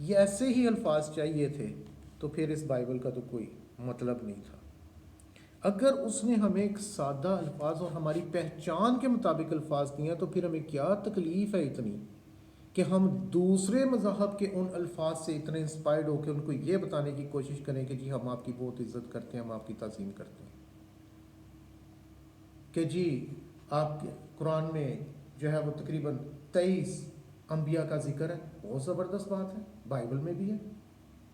یہ ایسے ہی الفاظ چاہیے تھے تو پھر اس بائبل کا تو کوئی مطلب نہیں تھا۔ اگر اس نے ہمیں ایک سادہ الفاظ اور ہماری پہچان کے مطابق الفاظ دیے تو پھر ہمیں کیا تکلیف ہے اتنی کہ ہم دوسرے مذہب کے ان الفاظ سے اتنے انسپائرڈ ہو کے ان کو یہ بتانے کی کوشش کریں کہ جی ہم آپ کی بہت عزت کرتے ہیں، ہم آپ کی تعظیم کرتے ہیں، کہ جی آپ کے قرآن میں جو ہے وہ تقریباً 23 انبیاء کا ذکر ہے۔ بہت زبردست بات ہے، بائبل میں بھی ہے۔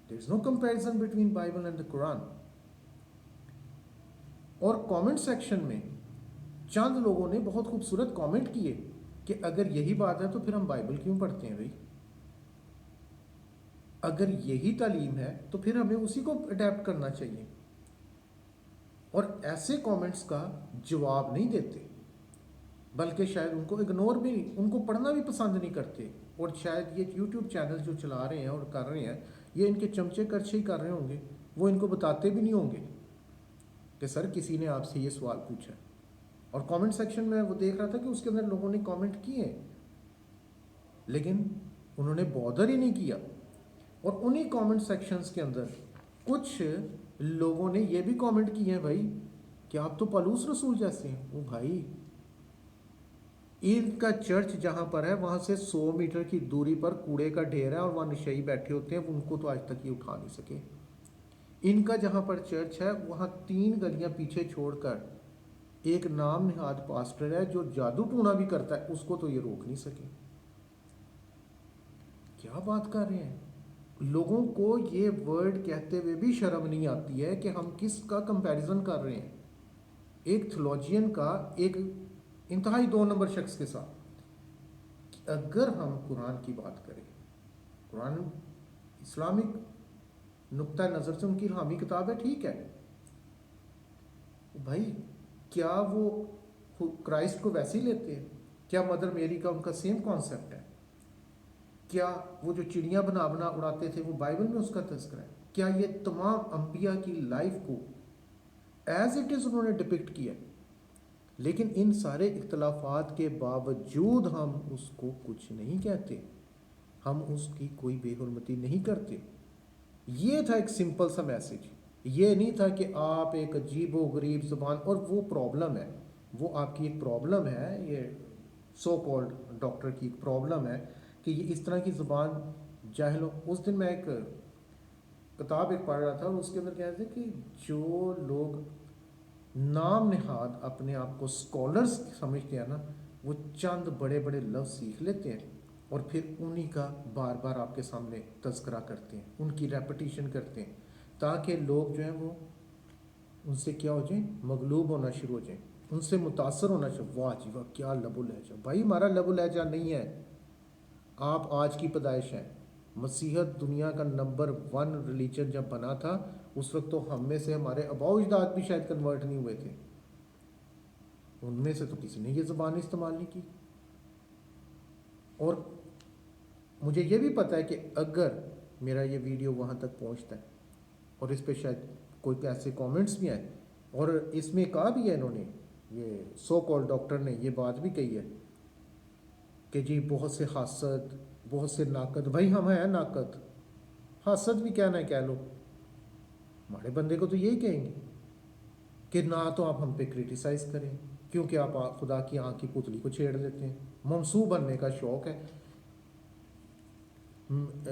There is no comparison between Bible and the Quran۔ اور کامنٹ سیکشن میں چند لوگوں نے بہت خوبصورت کامنٹ کیے کہ اگر یہی بات ہے تو پھر ہم بائبل کیوں پڑھتے ہیں بھائی؟ اگر یہی تعلیم ہے تو پھر ہمیں اسی کو اڈیپٹ کرنا چاہیے۔ اور ایسے کامنٹس کا جواب نہیں دیتے، بلکہ شاید ان کو اگنور بھی، ان کو پڑھنا بھی پسند نہیں کرتے۔ اور شاید یہ یوٹیوب چینل جو چلا رہے ہیں اور کر رہے ہیں، یہ ان کے چمچے کرچے ہی کر رہے ہوں گے، وہ ان کو بتاتے بھی نہیں ہوں گے کہ سر کسی نے آپ سے یہ سوال پوچھا۔ اور کامنٹ سیکشن میں وہ دیکھ رہا تھا کہ اس کے اندر لوگوں نے کامنٹ کیے لیکن انہوں نے بودر ہی نہیں کیا۔ اور انہی کامنٹ سیکشنز کے اندر کچھ لوگوں نے یہ بھی کامنٹ کیے ہیں بھائی کہ آپ تو پالوس رسول جیسے ہیں۔ وہ بھائی، ان کا چرچ جہاں پر ہے وہاں سے 100 میٹر کی دوری پر کوڑے کا ڈھیر ہے اور وہاں نشئی بیٹھے ہوتے ہیں، ان کو تو آج تک یہ اٹھا نہیں سکے۔ ان کا جہاں پر چرچ ہے وہاں 3 گلیاں پیچھے چھوڑ کر ایک نام نہاد پاسٹر ہے جو جادو ٹونا بھی کرتا ہے، اس کو تو یہ روک نہیں سکے۔ کیا بات کر رہے ہیں؟ لوگوں کو یہ ورڈ کہتے ہوئے بھی شرم نہیں آتی ہے کہ ہم کس کا کمپیریزن کر رہے ہیں، ایک تھیولوجین کا ایک انتہائی 2 نمبر شخص کے ساتھ۔ اگر ہم قرآن کی بات کریں، قرآن اسلامک نقطہ نظر سے ان کی حامی کتاب ہے، ٹھیک ہے بھائی، کیا وہ کرائسٹ کو ویسے ہی لیتے ہیں؟ کیا مدر میری کا ان کا سیم کانسیپٹ ہے؟ کیا وہ جو چڑیاں بنا بنا اڑاتے تھے وہ بائبل میں اس کا تذکرہ ہے؟ کیا یہ تمام انبیاء کی لائف کو ایز اٹ از انہوں نے ڈپکٹ کیا؟ لیکن ان سارے اختلافات کے باوجود ہم اس کو کچھ نہیں کہتے، ہم اس کی کوئی بے حرمتی نہیں کرتے۔ یہ تھا ایک سمپل سا میسج، یہ نہیں تھا کہ آپ ایک عجیب و غریب زبان، اور وہ پرابلم ہے، وہ آپ کی ایک پرابلم ہے، یہ سو کالڈ ڈاکٹر کی ایک پرابلم ہے کہ یہ اس طرح کی زبان جاہلوں۔ اس دن میں ایک کتاب ایک پڑھ رہا تھا اور اس کے اندر کہتے ہیں کہ جو لوگ نام نہاد اپنے آپ کو سکولرز سمجھتے ہیں نا، وہ چند بڑے بڑے لفظ سیکھ لیتے ہیں اور پھر انہی کا بار بار آپ کے سامنے تذکرہ کرتے ہیں، ان کی ریپیٹیشن کرتے ہیں تاکہ لوگ جو ہیں وہ ان سے کیا ہو جائیں، مغلوب ہونا شروع ہو جائیں، ان سے متاثر ہونا شروع۔ واہ جی واہ، کیا لب و لہجہ! بھائی ہمارا لب و لہجہ نہیں ہے، آپ آج کی پیدائش ہیں۔ مسیحت دنیا کا نمبر 1 ریلیجن جب بنا تھا اس وقت تو ہم میں سے ہمارے آباء و اجداد بھی شاید کنورٹ نہیں ہوئے تھے، ان میں سے تو کسی نے یہ زبان استعمال نہیں کی۔ اور مجھے یہ بھی پتہ ہے کہ اگر میرا یہ ویڈیو وہاں تک پہنچتا ہے اور اس پہ شاید کوئی ایسے کامنٹس بھی آئیں، اور اس میں کہا بھی ہے انہوں نے، یہ سو کال ڈاکٹر نے یہ بات بھی کہی ہے کہ جی بہت سے حاسد، بہت سے ناقد، بھائی ہم ہیں ناقد، حاسد بھی کہنا ہے کہہ لو، ہمارے بندے کو تو یہی کہیں گے کہ نہ تو آپ ہم پہ کرٹیسائز کریں کیونکہ آپ خدا کی آنکھ کی پتلی کو چھیڑ دیتے ہیں، منسوب بننے کا شوق ہے۔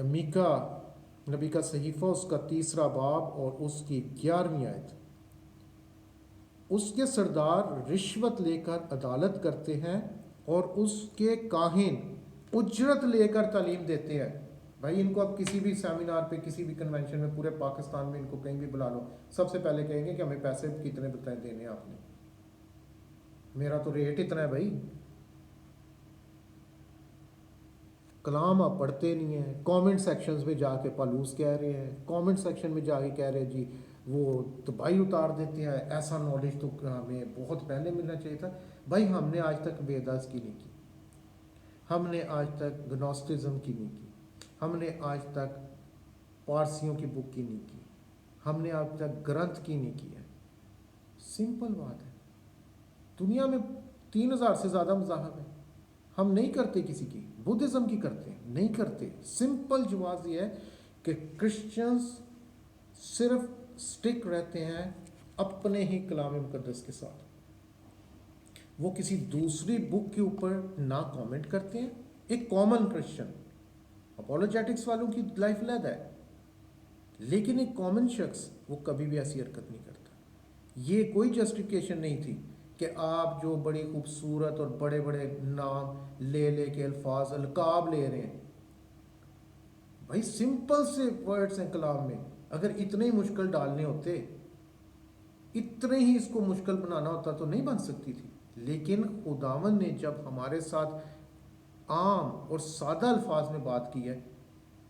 میکا نبی کا صحیفہ اس کا 3 باب اور اس کی 11ویں آیت، اس کے سردار رشوت لے کر عدالت کرتے ہیں اور اس کے کاہن اجرت لے کر تعلیم دیتے ہیں۔ بھائی ان کو اب کسی بھی سیمینار پہ، کسی بھی کنونشن میں پورے پاکستان میں ان کو کہیں بھی بلا لو، سب سے پہلے کہیں گے کہ ہمیں پیسے کتنے بتائیں دینے ہیں آپ نے، میرا تو ریٹ اتنا ہے بھائی۔ کلام آپ پڑھتے نہیں ہیں، کامنٹ سیکشنز میں جا کے پالوس کہہ رہے ہیں، کامنٹ سیکشن میں جا کے کہہ رہے ہیں جی وہ تباہی اتار دیتے ہیں، ایسا نالج تو ہمیں بہت پہلے ملنا چاہیے تھا۔ بھائی ہم نے آج تک ویداس کی نہیں کی، ہم نے آج تک گنوسٹزم کی نہیں کی، ہم نے آج تک پارسیوں کی بک کی نہیں کی، ہم نے آج تک گرنتھ کی نہیں کی ہے۔ سمپل بات ہے، دنیا میں 3000 سے زیادہ مذاہب ہیں، ہم نہیں کرتے کسی کی، بدھزم کی کرتے ہیں نہیں کرتے۔ سمپل جواز یہ ہے کہ کرسچنز صرف سٹک رہتے ہیں اپنے ہی کلام مقدس کے ساتھ، وہ کسی دوسری بک کے اوپر نہ کامنٹ کرتے ہیں. ایک کامن کرسچن، اپولوجیٹکس والوں کی لائف علیحدہ ہے، لیکن ایک کامن شخص وہ کبھی بھی ایسی حرکت نہیں کرتا. یہ کوئی جسٹیفیکیشن نہیں تھی کہ آپ جو بڑی خوبصورت اور بڑے بڑے نام لے لے کے الفاظ القاب لے رہے ہیں. بھائی سمپل سے ورڈز ہیں کلام میں، اگر اتنے ہی مشکل ڈالنے ہوتے، اتنے ہی اس کو مشکل بنانا ہوتا تو نہیں بن سکتی تھی. لیکن خداوند نے جب ہمارے ساتھ عام اور سادہ الفاظ میں بات کی ہے،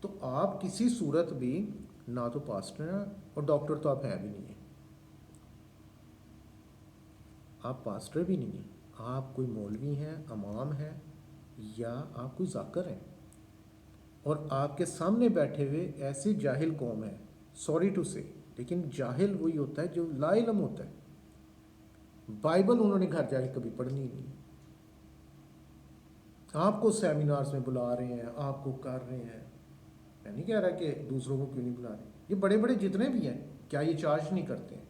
تو آپ کسی صورت بھی نہ تو پاسٹر ہیں اور ڈاکٹر تو آپ ہیں بھی نہیں ہیں، آپ پاسٹر بھی نہیں ہیں، آپ کوئی مولوی ہیں، امام ہیں، یا آپ کوئی ذاکر ہیں. اور آپ کے سامنے بیٹھے ہوئے ایسی جاہل قوم ہے، سوری ٹو سے، لیکن جاہل وہی ہوتا ہے جو لا علم ہوتا ہے. بائبل انہوں نے گھر جا کے کبھی پڑھنی ہی نہیں. آپ کو سیمینارز میں بلا رہے ہیں، آپ کو کر رہے ہیں. میں نہیں کہہ رہا کہ دوسروں کو کیوں نہیں بلا رہے، یہ بڑے بڑے جتنے بھی ہیں کیا یہ چارج نہیں کرتے ہیں؟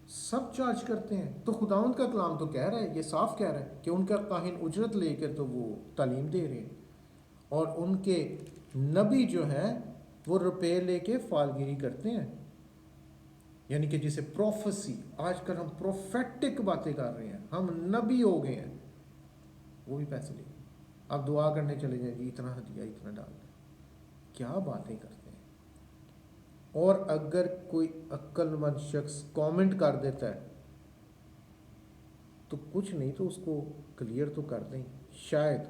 سب چارج کرتے ہیں. تو خداوند کا کلام تو کہہ رہا ہے، یہ صاف کہہ رہا ہے کہ ان کا کاہن اجرت لے کر تو وہ تعلیم دے رہے ہیں، اور ان کے نبی جو ہیں وہ روپے لے کے فالگیری کرتے ہیں. یعنی کہ جسے پروفیسی، آج کل ہم پروفیٹک باتیں کر رہے ہیں، ہم نبی ہو گئے ہیں، وہ بھی پیسے لے گئے. آپ دعا کرنے چلے جائیں جی اتنا ہدیہ اتنا ڈال دیں. کیا باتیں کرتے ہیں. اور اگر کوئی عقل مند شخص کامنٹ کر دیتا ہے تو کچھ نہیں تو اس کو کلیئر تو کر دیں. شاید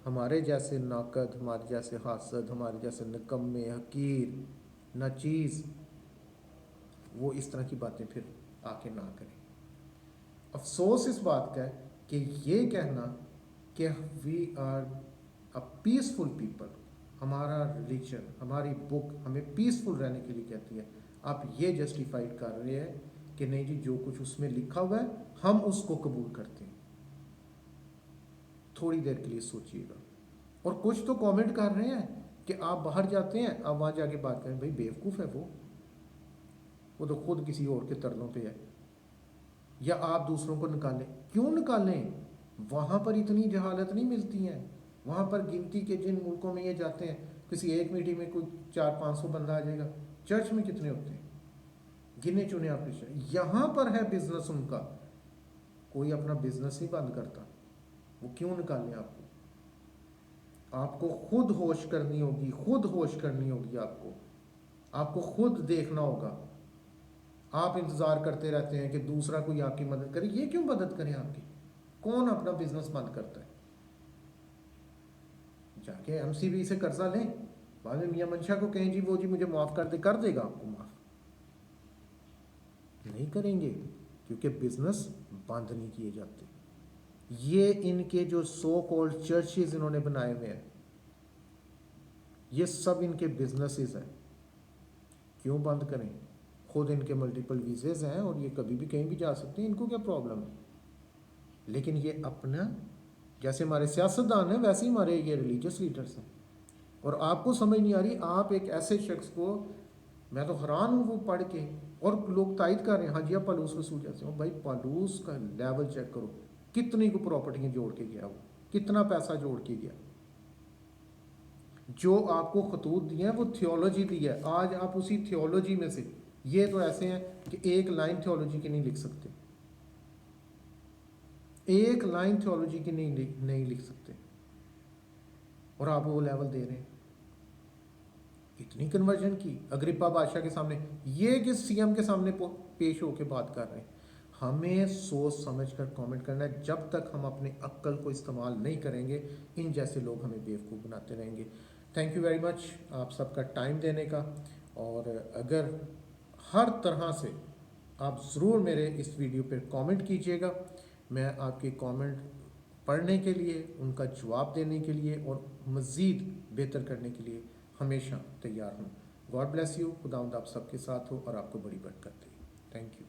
ہمارے جیسے ناقد، ہمارے جیسے حاسد، ہمارے جیسے نکمے، حقیر، ناچیز وہ اس طرح کی باتیں پھر آ کے نہ کریں. افسوس اس بات کا ہے کہ یہ کہنا کہ we are a peaceful people, ہمارا ریلیجن، ہماری بک ہمیں پیسفل رہنے کے لیے کہتی ہے، آپ یہ جسٹیفائڈ کر رہے ہیں کہ نہیں جی جو کچھ اس میں لکھا ہوا ہے ہم اس کو قبول کرتے ہیں. تھوڑی دیر کے لیے سوچیے گا. اور کچھ تو کامنٹ کر رہے ہیں کہ آپ باہر جاتے ہیں، آپ وہاں جا کے بات کریں. بھائی بیوقوف ہے وہ تو خود کسی اور کے ترلوں پہ ہے. یا آپ دوسروں کو نکالیں. کیوں نکالیں؟ وہاں پر اتنی جہالت نہیں ملتی ہیں. وہاں پر گنتی کے جن ملکوں میں یہ جاتے ہیں، کسی ایک میٹنگ میں کوئی 400-500 بندہ آ جائے گا. چرچ میں کتنے ہوتے ہیں؟ گنے چنے آپریشن. یہاں پر ہے بزنس ان کا. کوئی اپنا بزنس نہیں بند کرتا. وہ کیوں نکالیں آپ کو؟ آپ کو خود ہوش کرنی ہوگی، خود ہوش کرنی ہوگی. آپ کو خود دیکھنا ہوگا. آپ انتظار کرتے رہتے ہیں کہ دوسرا کوئی آپ کی مدد کرے. یہ کیوں مدد کریں آپ کی؟ کون اپنا بزنس بند کرتا ہے؟ جا کے ایم سی بی سے قرضہ لیں، بعد میں میاں منشا کو کہیں جی وہ جی مجھے معاف کر دے، کر دے گا آپ کو معاف. نہیں کریں گے کیونکہ بزنس بند نہیں کیے جاتے. یہ ان کے جو سو کالڈ چرچز انہوں نے بنائے ہوئے ہیں، یہ سب ان کے بزنسز ہیں. کیوں بند کریں؟ خود ان کے ملٹیپل ویزز ہیں اور یہ کبھی بھی کہیں بھی جا سکتے ہیں. ان کو کیا پرابلم ہے؟ لیکن یہ اپنا، جیسے ہمارے سیاستدان ہیں ویسے ہی ہمارے یہ ریلیجس لیڈرز ہیں. اور آپ کو سمجھ نہیں آ رہی. آپ ایک ایسے شخص کو، میں تو حیران ہوں وہ پڑھ کے، اور لوگ تائید کر رہے ہیں ہاں جی آپ پالوس رسول جیسے ہو. بھائی پالوس کا لیول چیک کرو، کتنی کو پراپرٹیاں جوڑ کے گیا، وہ کتنا پیسہ جوڑ کے گیا. جو آپ کو خطوط دیے ہیں وہ تھیولوجی دی ہے. آج آپ اسی تھیولوجی میں سے، یہ تو ایسے ہیں کہ ایک لائن تھیولوجی کی نہیں لکھ سکتے، ایک لائن تھیولوجی کی نہیں لکھ سکتے، اور آپ وہ لیول دے رہے ہیں. اتنی کنورژن کی اگرپا بادشاہ کے سامنے، یہ کہ سی ایم کے سامنے پیش ہو کے بات کر رہے ہیں. ہمیں سوچ سمجھ کر کامنٹ کرنا ہے. جب تک ہم اپنے عقل کو استعمال نہیں کریں گے، ان جیسے لوگ ہمیں بیوقوف بناتے رہیں گے. تھینک یو ویری مچ آپ سب کا ٹائم دینے کا. اور اگر ہر طرح سے آپ ضرور میرے اس ویڈیو پہ کامنٹ کیجیے گا. میں آپ کے کامنٹ پڑھنے کے لیے، ان کا جواب دینے کے لیے اور مزید بہتر کرنے کے لیے ہمیشہ تیار ہوں. God bless you. خداوند آپ سب کے ساتھ ہو اور آپ کو بڑی برکت دے. Thank you.